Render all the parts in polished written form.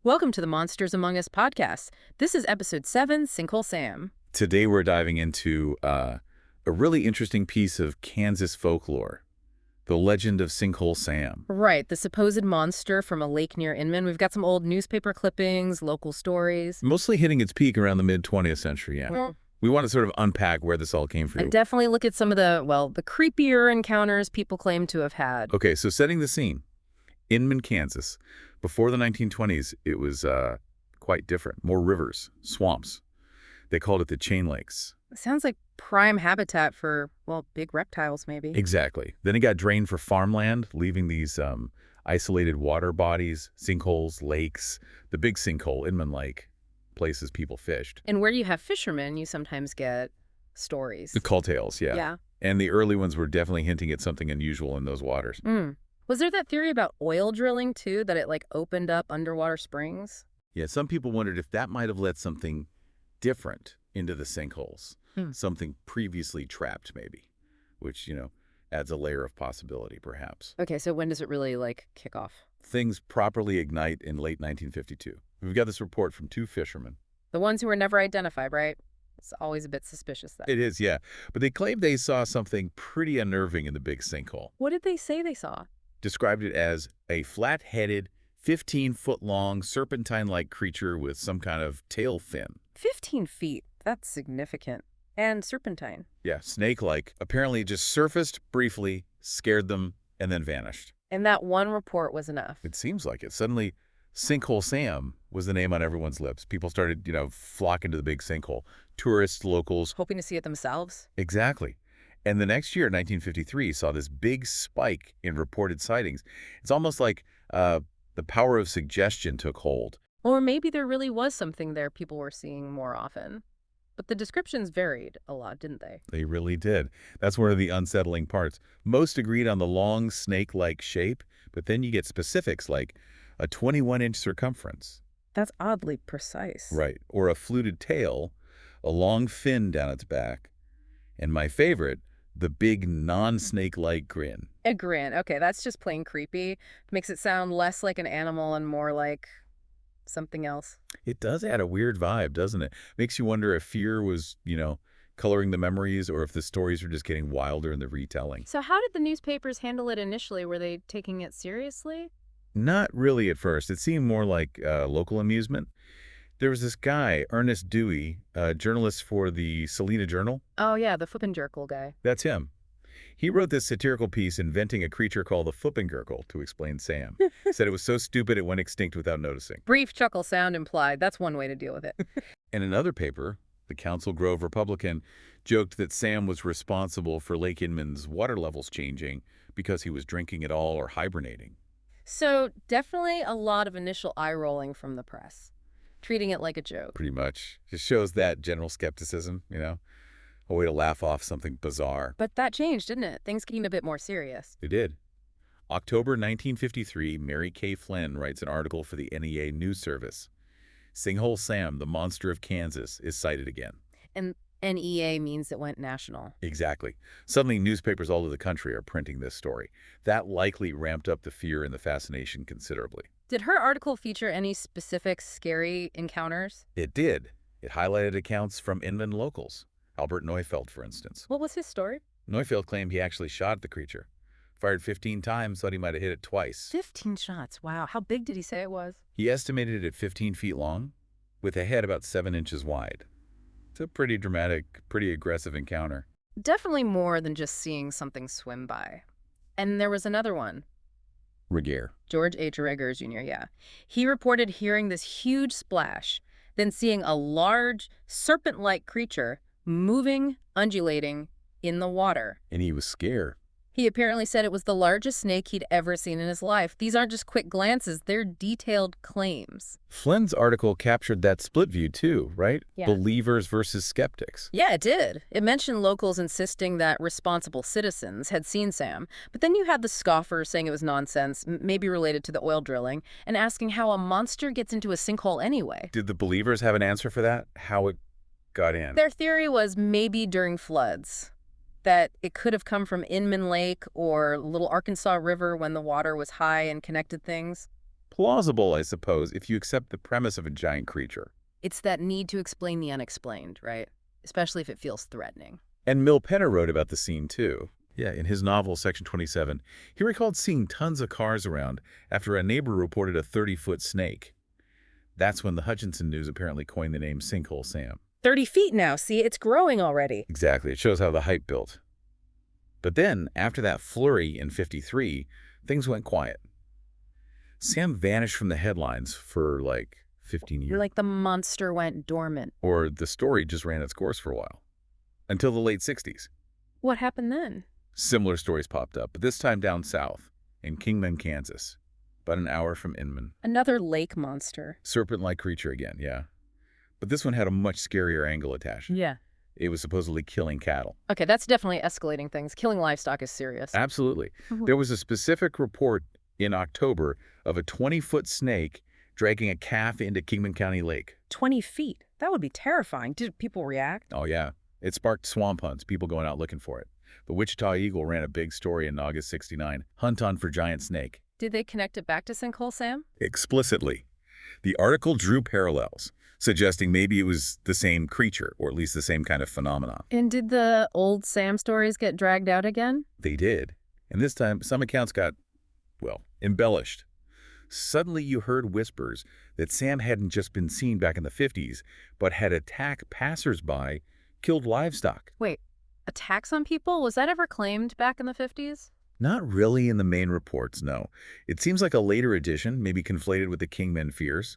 Welcome to the Monsters Among Us podcast. This is episode 7, Sinkhole Sam. Today we're diving into a really interesting piece of Kansas folklore, the legend of Sinkhole Sam. Right, the supposed monster from a lake near Inman. We've got some old newspaper clippings, local stories. Mostly hitting its peak around the mid-20th century, yeah. Well, We want to sort of unpack where this all came I from. definitely look at some of the creepier encounters people claim to have had. Okay, so setting the scene. Inman, Kansas. Before the 1920s, it was quite different. More rivers, swamps. They called it the Chain Lakes. Sounds like prime habitat for, well, big reptiles maybe. Exactly. Then it got drained for farmland, leaving these isolated water bodies, sinkholes, lakes, the big sinkhole, Inman Lake, places people fished. And where you have fishermen, you sometimes get stories. The call tales, yeah. Yeah. And the early ones were definitely hinting at something unusual in those waters. Was there that theory about oil drilling, too, that it, opened up underwater springs? Yeah, some people wondered if that might have let something different into the sinkholes, something previously trapped maybe, which, adds a layer of possibility perhaps. Okay, so when does it really, kick off? Things properly ignite in late 1952. We've got this report from two fishermen. The ones who were never identified, right? It's always a bit suspicious, though. It is, yeah. But they claimed they saw something pretty unnerving in the big sinkhole. What did they say they saw? Described it as a flat-headed, 15-foot-long, serpentine-like creature with some kind of tail fin. 15 feet. That's significant. And serpentine. Yeah, snake-like. Apparently just surfaced briefly, scared them, and then vanished. And that one report was enough. It seems like it. Suddenly, Sinkhole Sam was the name on everyone's lips. People started, flocking to the big sinkhole. Tourists, locals. Hoping to see it themselves? Exactly. And the next year, 1953, saw this big spike in reported sightings. It's almost like the power of suggestion took hold. Or maybe there really was something there people were seeing more often. But the descriptions varied a lot, didn't they? They really did. That's one of the unsettling parts. Most agreed on the long, snake-like shape, but then you get specifics like a 21-inch circumference. That's oddly precise. Right. Or a fluted tail, a long fin down its back, and my favorite, the big non-snake-like grin. A grin. Okay, that's just plain creepy. Makes it sound less like an animal and more like something else. It does add a weird vibe, doesn't it? Makes you wonder if fear was, coloring the memories or if the stories were just getting wilder in the retelling. So how did the newspapers handle it initially? Were they taking it seriously? Not really at first. It seemed more like local amusement. There was this guy, Ernest Dewey, a journalist for the Salina Journal. Oh, yeah, the Flippin' guy. That's him. He wrote this satirical piece inventing a creature called the Flippingurkle to explain Sam. Said it was so stupid it went extinct without noticing. Brief chuckle sound implied. That's one way to deal with it. And another paper, the Council Grove Republican, joked that Sam was responsible for Lake Inman's water levels changing because he was drinking it all or hibernating. So definitely a lot of initial eye-rolling from the press, treating it like a joke. Pretty much. Just shows that general skepticism, a way to laugh off something bizarre. But that changed, didn't it? Things became a bit more serious. They did. October 1953, Mary Kay Flynn writes an article for the NEA News Service. Sinkhole Sam, the monster of Kansas, is sighted again. And NEA means it went national. Exactly. Suddenly, newspapers all over the country are printing this story. That likely ramped up the fear and the fascination considerably. Did her article feature any specific scary encounters? It did. It highlighted accounts from Inman locals. Albert Neufeld, for instance. What was his story? Neufeld claimed he actually shot at the creature. Fired 15 times, thought he might have hit it twice. 15 shots. Wow. How big did he say it was? He estimated it at 15 feet long, with a head about 7 inches wide. It's a pretty dramatic, pretty aggressive encounter. Definitely more than just seeing something swim by. And there was another one. Regier. George H. Reger Jr., yeah. He reported hearing this huge splash, then seeing a large, serpent-like creature moving, undulating in the water. And he was scared. He apparently said it was the largest snake he'd ever seen in his life. These aren't just quick glances, they're detailed claims. Flynn's article captured that split view too, right? Yeah. Believers versus skeptics. Yeah, it did. It mentioned locals insisting that responsible citizens had seen Sam. But then you had the scoffers saying it was nonsense, maybe related to the oil drilling, and asking how a monster gets into a sinkhole anyway. Did the believers have an answer for that? How it got in? Their theory was maybe during floods, that it could have come from Inman Lake or Little Arkansas River when the water was high and connected things. Plausible, I suppose, if you accept the premise of a giant creature. It's that need to explain the unexplained, right? Especially if it feels threatening. And Milpenner wrote about the scene, too. Yeah, in his novel, Section 27, he recalled seeing tons of cars around after a neighbor reported a 30-foot snake. That's when the Hutchinson News apparently coined the name Sinkhole Sam. 30 feet now, see? It's growing already. Exactly. It shows how the hype built. But then, after that flurry in '53, things went quiet. Sam vanished from the headlines for, like, 15 years. Like the monster went dormant. Or the story just ran its course for a while. Until the late '60s. What happened then? Similar stories popped up, but this time down south, in Kingman, Kansas. About an hour from Inman. Another lake monster. Serpent-like creature again, yeah. But this one had a much scarier angle attached. Yeah. It was supposedly killing cattle. Okay, that's definitely escalating things. Killing livestock is serious. Absolutely. There was a specific report in October of a 20-foot snake dragging a calf into Kingman County Lake. 20 feet. That would be terrifying. Did people react? Oh, yeah. It sparked swamp hunts, people going out looking for it. The Wichita Eagle ran a big story in August '69, Hunt on for Giant Snake. Did they connect it back to Sinkhole Sam? Explicitly. The article drew parallels, suggesting maybe it was the same creature, or at least the same kind of phenomenon. And did the old Sam stories get dragged out again? They did. And this time, some accounts got, well, embellished. Suddenly you heard whispers that Sam hadn't just been seen back in the '50s, but had attacked passersby, killed livestock. Wait, attacks on people? Was that ever claimed back in the 50s? Not really in the main reports, no. It seems like a later addition, maybe conflated with the Kingman fears,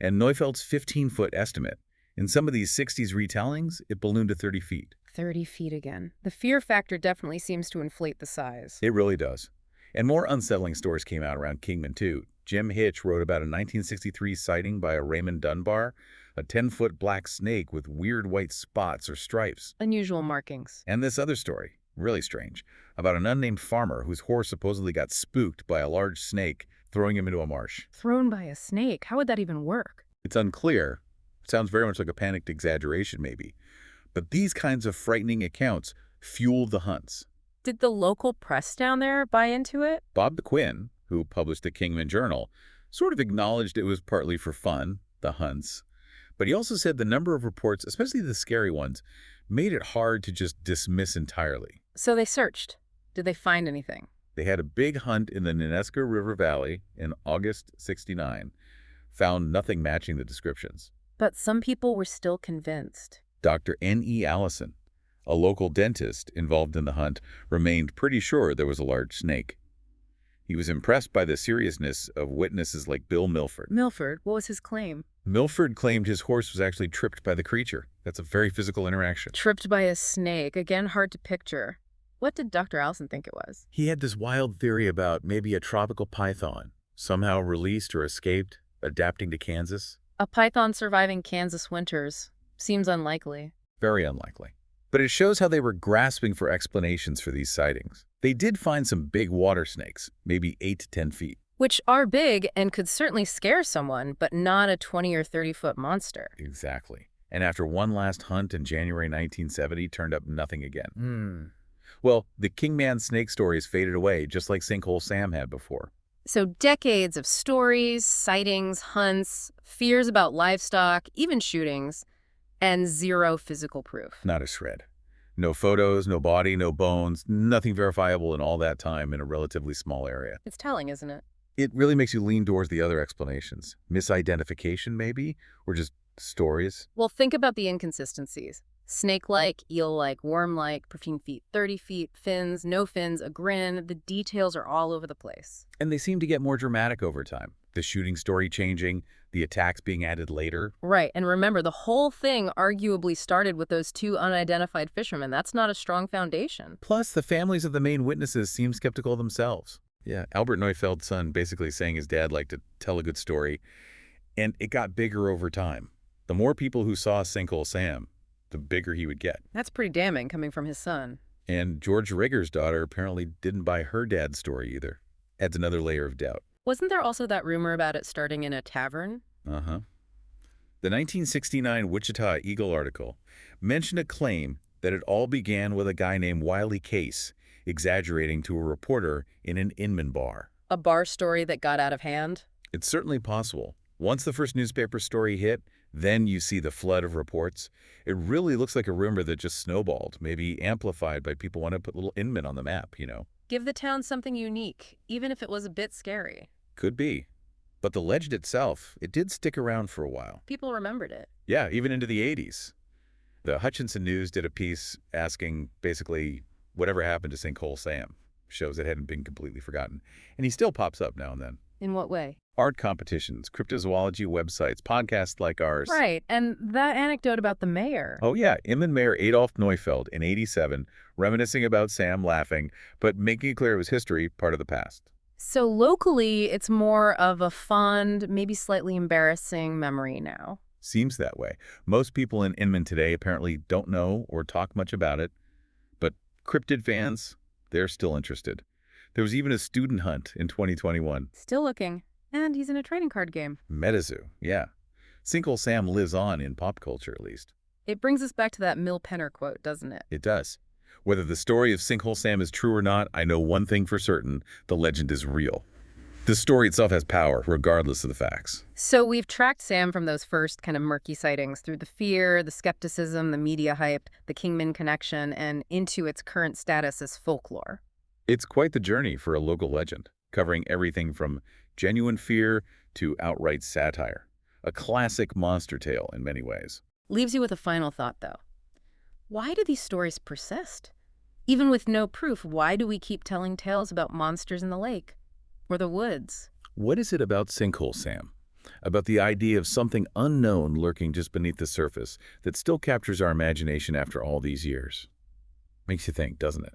and Neufeld's 15-foot estimate. In some of these '60s retellings, it ballooned to 30 feet. 30 feet again. The fear factor definitely seems to inflate the size. It really does. And more unsettling stories came out around Kingman, too. Jim Hitch wrote about a 1963 sighting by a Raymond Dunbar, a 10-foot black snake with weird white spots or stripes. Unusual markings. And this other story, really strange, about an unnamed farmer whose horse supposedly got spooked by a large snake throwing him into a marsh. Thrown by a snake? How would that even work? It's unclear. It sounds very much like a panicked exaggeration, maybe. But these kinds of frightening accounts fueled the hunts. Did the local press down there buy into it? Bob Quinn, who published the Kingman Journal, sort of acknowledged it was partly for fun, the hunts. But he also said the number of reports, especially the scary ones, made it hard to just dismiss entirely. So they searched. Did they find anything? They had a big hunt in the Nenaska River Valley in August '69, found nothing matching the descriptions. But some people were still convinced. Dr. N.E. Allison, a local dentist involved in the hunt, remained pretty sure there was a large snake. He was impressed by the seriousness of witnesses like Bill Milford. Milford, what was his claim? Milford claimed his horse was actually tripped by the creature. That's a very physical interaction. Tripped by a snake. Again, hard to picture. What did Dr. Allison think it was? He had this wild theory about maybe a tropical python, somehow released or escaped, adapting to Kansas. A python surviving Kansas winters. Seems unlikely. Very unlikely. But it shows how they were grasping for explanations for these sightings. They did find some big water snakes, maybe 8 to 10 feet. Which are big and could certainly scare someone, but not a 20 or 30-foot monster. Exactly. And after one last hunt in January 1970, turned up nothing again. Well, the Kingman snake stories faded away, just like Sinkhole Sam had before. So decades of stories, sightings, hunts, fears about livestock, even shootings, and zero physical proof. Not a shred. No photos, no body, no bones, nothing verifiable in all that time in a relatively small area. It's telling, isn't it? It really makes you lean towards the other explanations. Misidentification, maybe? Or just stories? Well, think about the inconsistencies. Snake-like, eel-like, worm-like, 15 feet, 30 feet, fins, no fins, a grin. The details are all over the place. And they seem to get more dramatic over time. The shooting story changing, the attacks being added later. Right, and remember, the whole thing arguably started with those two unidentified fishermen. That's not a strong foundation. Plus, the families of the main witnesses seem skeptical themselves. Yeah, Albert Neufeld's son basically saying his dad liked to tell a good story, and it got bigger over time. The more people who saw Sinkhole Sam, the bigger he would get. That's pretty damning coming from his son. And George Rigger's daughter apparently didn't buy her dad's story either. Adds another layer of doubt. Wasn't there also that rumor about it starting in a tavern? Uh-huh. The 1969 Wichita Eagle article mentioned a claim that it all began with a guy named Wiley Case exaggerating to a reporter in an Inman bar. A bar story that got out of hand? It's certainly possible. Once the first newspaper story hit, then you see the flood of reports. It really looks like a rumor that just snowballed, maybe amplified by people wanting to put little Inman on the map. Give the town something unique, even if it was a bit scary. Could be. But the legend itself, it did stick around for a while. People remembered it. Yeah, even into the 80s. The Hutchinson News did a piece asking basically whatever happened to Sinkhole Sam. Shows it hadn't been completely forgotten. And he still pops up now and then. In what way? Art competitions, cryptozoology websites, podcasts like ours. Right, and that anecdote about the mayor. Oh yeah, Inland Mayor Adolf Neufeld in '87, reminiscing about Sam laughing, but making it clear it was history, part of the past. So locally, it's more of a fond, maybe slightly embarrassing memory now. Seems that way. Most people in Inman today apparently don't know or talk much about it, but cryptid fans, they're still interested. There was even a student hunt in 2021. Still looking. And he's in a trading card game. Metazoo, yeah. Sinkhole Sam lives on in pop culture, at least. It brings us back to that Mill Penner quote, doesn't it? It does. Whether the story of Sinkhole Sam is true or not, I know one thing for certain: the legend is real. The story itself has power, regardless of the facts. So we've tracked Sam from those first kind of murky sightings through the fear, the skepticism, the media hype, the Kingman connection, and into its current status as folklore. It's quite the journey for a local legend, covering everything from genuine fear to outright satire. A classic monster tale in many ways. Leaves you with a final thought, though. Why do these stories persist? Even with no proof, why do we keep telling tales about monsters in the lake or the woods? What is it about Sinkhole Sam? About the idea of something unknown lurking just beneath the surface that still captures our imagination after all these years? Makes you think, doesn't it?